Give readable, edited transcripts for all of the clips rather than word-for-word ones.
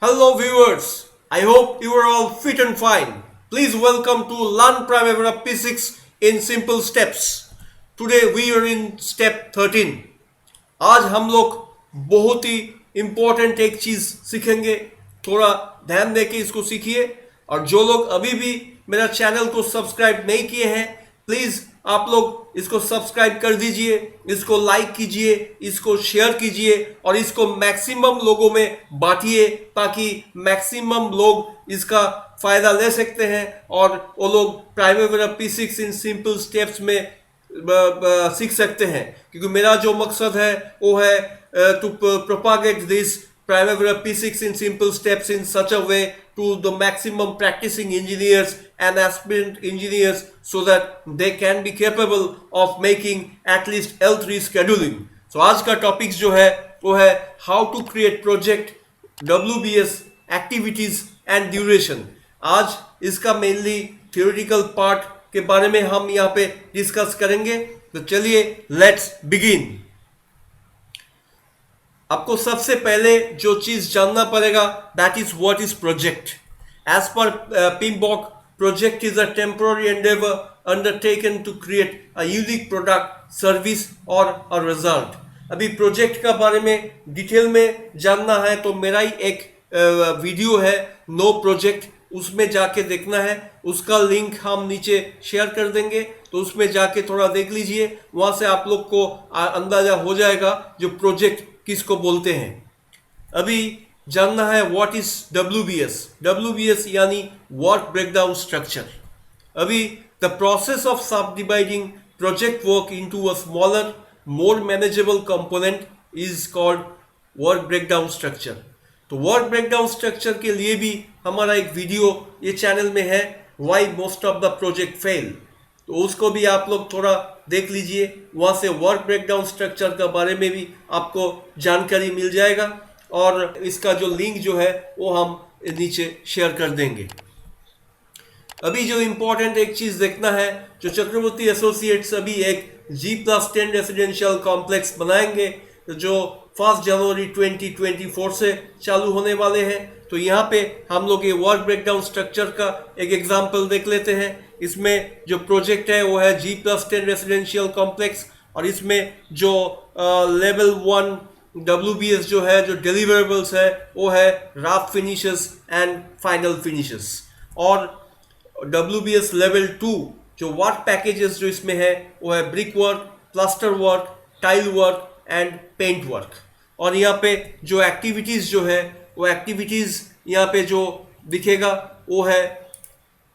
Hello viewers, I hope you are all fit and fine. Please welcome to Learn Primavera P6 in simple steps. Today we are in step 13. आज हम लोग बहुत ही important एक चीज सीखेंगे. थोड़ा ध्यान देके इसको सीखिए. और जो लोग अभी भी मेरा चैनल को सब्सक्राइब नहीं किए हैं, प्लीज आप लोग इसको सब्सक्राइब कर दीजिए, इसको लाइक कीजिए, इसको शेयर कीजिए और इसको मैक्सिमम लोगों में बांटिए ताकि मैक्सिमम लोग इसका फायदा ले सकते हैं और वो लोग प्राइमेवेरा P6 इन सिंपल स्टेप्स में सीख सकते हैं. क्योंकि मेरा जो मकसद है वो है to propagate this Primavera P6 in simple steps in such a way to the maximum practicing engineers and aspirant engineers so that they can be capable of making at least L3 scheduling. So आज का topics जो है वो है how to create project, WBS, activities and duration. आज इसका mainly theoretical part के बारे में हम यहाँ पे डिस्कस करेंगे. तो चलिए लेट्स बिगिन. आपको सबसे पहले जो चीज जानना पड़ेगा that is what is project. As per PMBOK, project is a temporary endeavour undertaken to create a unique product, service और अ रिजल्ट. अभी प्रोजेक्ट का बारे में डिटेल में जानना है तो मेरा ही एक वीडियो है नो प्रोजेक्ट, उसमें जाके देखना है. उसका लिंक हम नीचे शेयर कर देंगे तो उसमें जाके थोड़ा देख लीजिए. वहां से आप लोग को अंदाजा हो जाएगा जो प्रोजेक्ट किसको बोलते हैं. अभी जानना है व्हाट इज WBS. WBS यानी वर्क ब्रेकडाउन स्ट्रक्चर. अभी द प्रोसेस ऑफ सब dividing project work into a smaller more manageable component is called work breakdown structure. तो वर्क ब्रेकडाउन स्ट्रक्चर के लिए भी हमारा एक वीडियो ये चैनल में है, why most of the project fail. तो उसको भी आप लोग थोड़ा देख लीजिए. वहाँ से वर्क ब्रेकडाउन स्ट्रक्चर के बारे में भी आपको जानकारी मिल जाएगा और इसका जो लिंक जो है वो हम नीचे शेयर कर देंगे. अभी जो इम्पोर्टेंट एक चीज देखना है, जो चक्रवर्ती एसोसिएट्स अभी एक G+10 रेसिडेंशियल कॉम्प्लेक्स बनाएंगे जो 1 जनवरी 2024 से चालू होने वाले हैं. तो यहाँ पे हम लोग ये वर्क ब्रेकडाउन स्ट्रक्चर का एक एग्जांपल देख लेते हैं. इसमें जो प्रोजेक्ट है वो है G+10 रेसिडेंशियल कॉम्प्लेक्स और इसमें जो लेवल 1 WBS जो है, जो डिलीवरेबल्स है वो है rough finishes and final finishes. और WBS लेवल 2 जो वर्क पैकेजेस जो इसमें है वो है brick work, plaster work, tile work and paint work. और यहाँ पे जो एक्टिविटीज जो है वो एक्टिविटीज यहाँ पे जो दिखेगा वो है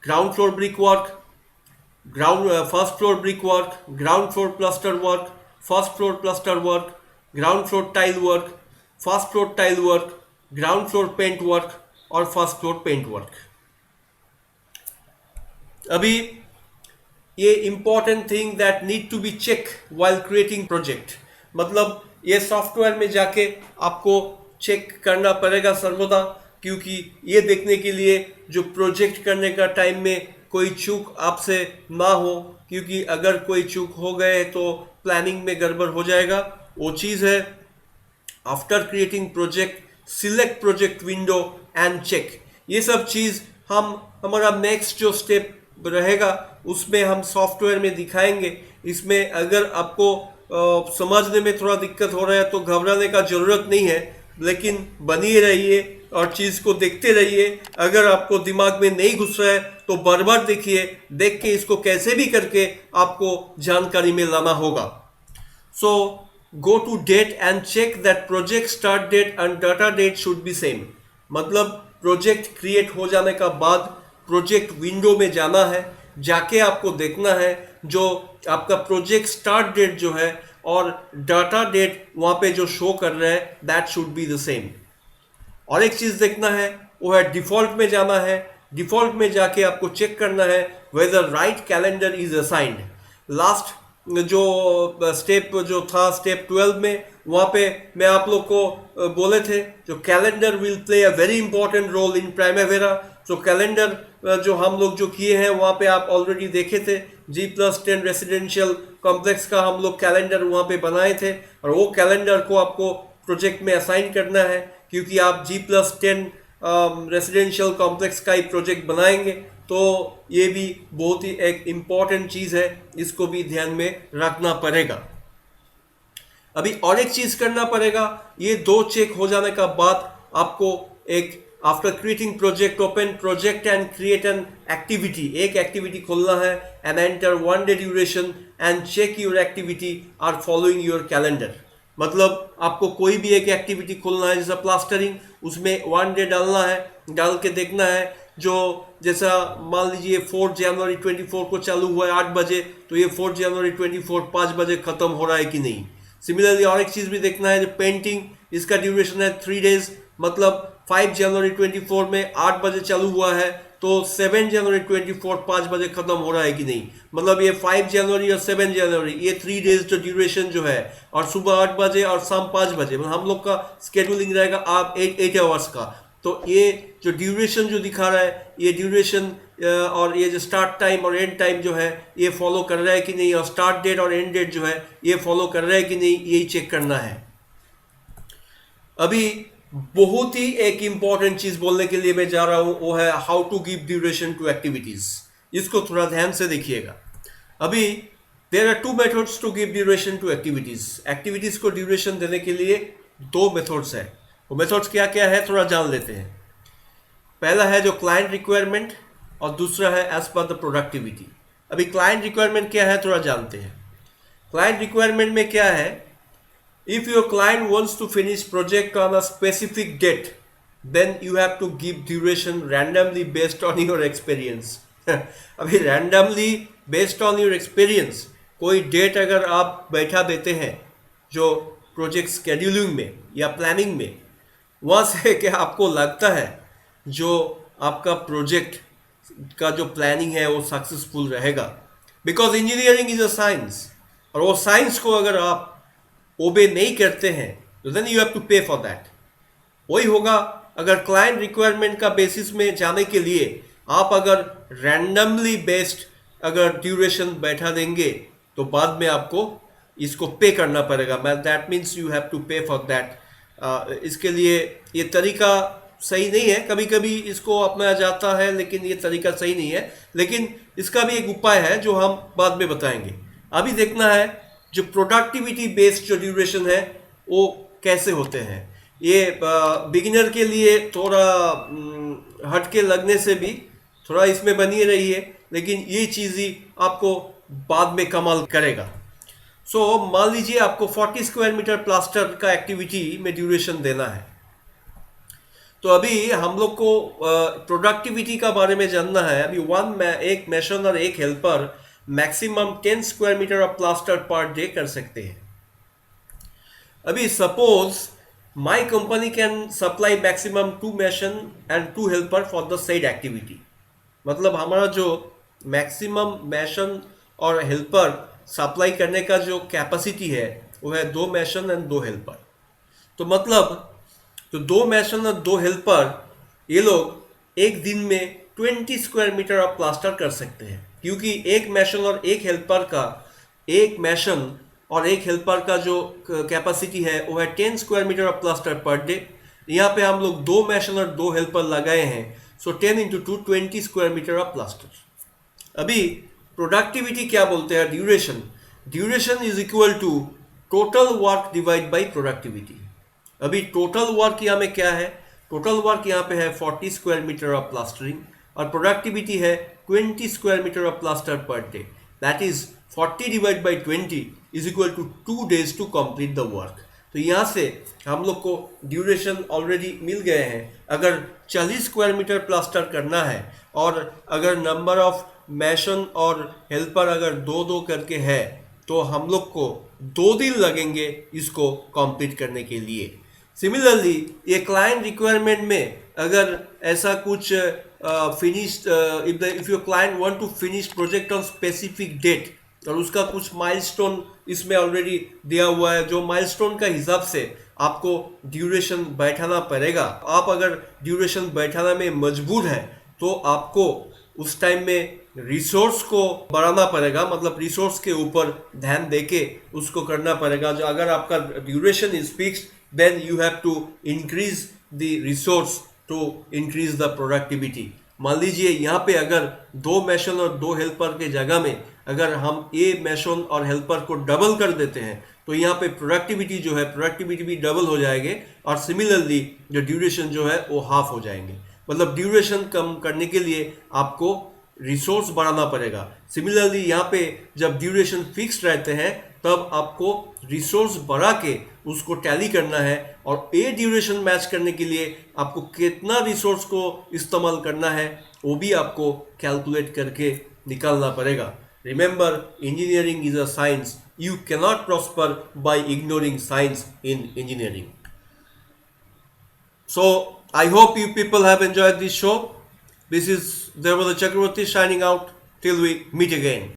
ground floor brick work, first floor brick work, ground floor plaster work, first floor plaster work, ground floor tile work, first floor tile work, ground floor paint work और फर्स्ट फ्लोर पेंट वर्क. अभी ये important thing that need to be check while creating project. मतलब ये software में जाके आपको check करना पड़ेगा सर्वदा, क्योंकि ये देखने के लिए जो प्रोजेक्ट करने का टाइम में कोई चूक आपसे ना हो. क्योंकि अगर कोई चूक हो गए तो प्लानिंग में गड़बड़ हो जाएगा. वो चीज़ है after creating project select project window and check. ये सब चीज़ हमारा नेक्स्ट जो स्टेप रहेगा उसमें हम सॉफ्टवेयर में दिखाएंगे. इसमें अगर आपको समझने में थोड़ा दिक्कत हो रहा है तो घबराने का ज़रूरत नहीं है, लेकिन बनी रहिए और चीज़ को देखते रहिए. अगर आपको दिमाग में नहीं घुस रहा है तो बार बार देखिए, देख के इसको कैसे भी करके आपको जानकारी में लाना होगा. So go to date and check that project start date and data date should be same. मतलब प्रोजेक्ट क्रिएट हो जाने का बाद प्रोजेक्ट विंडो में जाना है, जाके आपको देखना है जो आपका प्रोजेक्ट स्टार्ट डेट जो है और डाटा डेट वहाँ पे जो शो कर रहा है that should be the same. और एक चीज़ देखना है वो है डिफ़ॉल्ट में जाना है. डिफ़ॉल्ट में जाके आपको चेक करना है whether right calendar is assigned. Last जो स्टेप जो था स्टेप 12 में, वहाँ पे मैं आप लोग को बोले थे जो calendar will play a very important role in Primavera. तो कैलेंडर जो हम लोग जो किए हैं वहाँ पे आप ऑलरेडी देखे थे. G+10 रेसिडेंशियल कॉम्प्लेक्स का हम लोग कैलेंडर वहाँ पे बनाए थे और वो कैलेंडर को आपको प्रोजेक्ट में असाइन करना है, क्योंकि आप G+10 रेसिडेंशियल कॉम्प्लेक्स का ही प्रोजेक्ट बनाएंगे, तो ये भी बहुत ही एक इम्पॉर्टेंट चीज़ है, इसको भी ध्यान में रखना पड़ेगा। अभी और एक चीज़ करना पड़ेगा, ये दो चेक हो जाने का बाद आपको एक after creating project, open project and create an activity, एक एक्टिविटी खोलना है and enter 1 day duration and check your activity are following your calendar. मतलब आपको कोई भी एक एक्टिविटी खोलना है, जैसा प्लास्टरिंग, उसमें 1 डे डालना है, डाल के देखना है, जो जैसा मान लीजिए 4 जनवरी 24 को चालू हुआ है 8 बजे, तो ये 4 जनवरी 24 5 बजे खत्म हो रहा है कि नहीं। सिमिलरली और एक चीज़ भी देखना है, जो पेंटिंग, इसका ड्यूरेशन है 3 डेज, मतलब 5 जनवरी 24 में 8 बजे चालू हुआ है, तो 7 जनवरी 24 5 बजे खत्म हो रहा है कि नहीं। मतलब ये 5 जनवरी और 7 जनवरी, ये 3 डेज जो ड्यूरेशन जो है, और सुबह 8 बजे और शाम 5 बजे, मतलब हम लोग का स्केड्यूलिंग रहेगा आप 8 आवर्स का। तो ये जो ड्यूरेशन जो दिखा रहा है, ये ड्यूरेशन और ये जो स्टार्ट टाइम और एंड टाइम जो है, ये फॉलो कर रहा है कि नहीं, और स्टार्ट डेट और एंड डेट जो है ये फॉलो कर रहा है कि नहीं, यही चेक करना है। अभी बहुत ही एक इंपॉर्टेंट चीज बोलने के लिए मैं जा रहा हूं, वो है how to give duration to activities. इसको थोड़ा ध्यान से देखिएगा। अभी there are 2 methods to give duration to activities. Activities को ड्यूरेशन देने के लिए 2 मेथड्स है। वो मेथड्स क्या क्या है थोड़ा जान लेते हैं। पहला है जो क्लाइंट रिक्वायरमेंट, और दूसरा है एज पर द प्रोडक्टिविटी। अभी क्लाइंट रिक्वायरमेंट क्या है थोड़ा जानते हैं। क्लाइंट रिक्वायरमेंट में क्या है, if your client wants to finish project on a specific date, then you have to give duration randomly based on your experience। अभी randomly based on your experience कोई डेट अगर आप बैठा देते हैं जो प्रोजेक्ट स्केड्यूलिंग में या प्लानिंग में, वहाँ से क्या आपको लगता है जो आपका प्रोजेक्ट का जो प्लानिंग है वो सक्सेसफुल रहेगा। Because engineering is a science, और वो साइंस को अगर आप ओबे नहीं करते हैं तो then you have to pay for that. वही होगा अगर क्लाइंट रिक्वायरमेंट का बेसिस में जाने के लिए आप अगर रैंडमली बेस्ड अगर ड्यूरेशन बैठा देंगे, तो बाद में आपको इसको पे करना पड़ेगा। That means you have to pay for that. इसके लिए ये तरीका सही नहीं है, कभी कभी इसको अपनाया जाता है लेकिन ये तरीका सही नहीं है। लेकिन इसका भी एक उपाय है जो हम बाद में बताएंगे। अभी देखना है जो प्रोडक्टिविटी बेस्ड जो ड्यूरेशन है वो कैसे होते हैं। ये बिगिनर के लिए थोड़ा हटके लगने से भी थोड़ा इसमें बनी रही है, लेकिन ये चीज़ ही आपको बाद में कमाल करेगा। सो मान लीजिए आपको 40 स्क्वायर मीटर प्लास्टर का एक्टिविटी में ड्यूरेशन देना है, तो अभी हम लोग को प्रोडक्टिविटी का बारे में जानना है। अभी एक मेसन और एक helper maximum 10 square metre of plaster per day कर सकते हैं। अभी suppose my company can supply maximum 2 mason and 2 helper for the said activity. मतलब हमारा जो मैक्सिमम मेसन और हेल्पर सप्लाई करने का जो कैपेसिटी है वो है 2 मेसन एंड 2 हेल्पर। तो मतलब तो 2 मेसन और 2 हेल्पर ये लोग एक दिन में 20 स्क्वायर मीटर ऑफ प्लास्टर कर सकते हैं, क्योंकि एक मेसन और एक हेल्पर का जो कैपेसिटी है वो है 10 square metre of plaster per day. यहाँ पे हम लोग 2 मेसन और 2 हेल्पर लगाए हैं, so 10 into 2 20 square metre of plaster. अभी प्रोडक्टिविटी क्या बोलते हैं, duration is equal to total work divide by productivity. अभी टोटल वर्क यहाँ में क्या है, टोटल वर्क यहाँ पे है 40 स्क्वायर मीटर ऑफ प्लास्टरिंग, और प्रोडक्टिविटी है 20 square metre of plaster per day. That is 40 divide by 20 is equal to 2 days to complete the work. तो यहाँ से हम लोग को ड्यूरेशन ऑलरेडी मिल गए हैं। अगर 40 स्क्वायर मीटर प्लास्टर करना है और अगर नंबर ऑफ मेसन और हेल्पर अगर 2-2 करके है, तो हम लोग को 2 दिन लगेंगे इसको कंप्लीट करने के लिए। सिमिलरली ये क्लाइंट रिक्वायरमेंट में अगर ऐसा कुछ finish if your client want to finish project on specific date, और उसका कुछ माइलस्टोन इसमें ऑलरेडी दिया हुआ है, जो माइलस्टोन का हिसाब से आपको ड्यूरेशन बैठाना पड़ेगा। आप अगर ड्यूरेशन बैठाना में मजबूर है तो आपको उस टाइम में रिसोर्स को बढ़ाना पड़ेगा, मतलब रिसोर्स के ऊपर ध्यान देके उसको करना पड़ेगा। जो अगर आपका duration is fixed, then you have to increase the resource to increase the productivity. मान लीजिए यहाँ पे अगर 2 मेशन और 2 हेल्पर के जगह में अगर हम ए मेशन और हेल्पर को डबल कर देते हैं तो यहाँ पे प्रोडक्टिविटी जो है प्रोडक्टिविटी भी डबल हो जाएंगे और सिमिलरली जो ड्यूरेशन जो है वो हाफ हो जाएंगे. मतलब ड्यूरेशन कम करने के लिए आपको रिसोर्स बढ़ाना पड़ेगा. सिमिलरली यहाँ पे जब ड्यूरेशन फिक्स रहते हैं तब आपको रिसोर्स बढ़ा के उसको टैली करना है और ए ड्यूरेशन मैच करने के लिए आपको कितना रिसोर्स को इस्तेमाल करना है वो भी आपको कैलकुलेट करके निकालना पड़ेगा. Remember, engineering is a science. You cannot prosper by ignoring science in engineering. So I hope you people have enjoyed this show. This is Devada Chakravarti signing out till we meet again.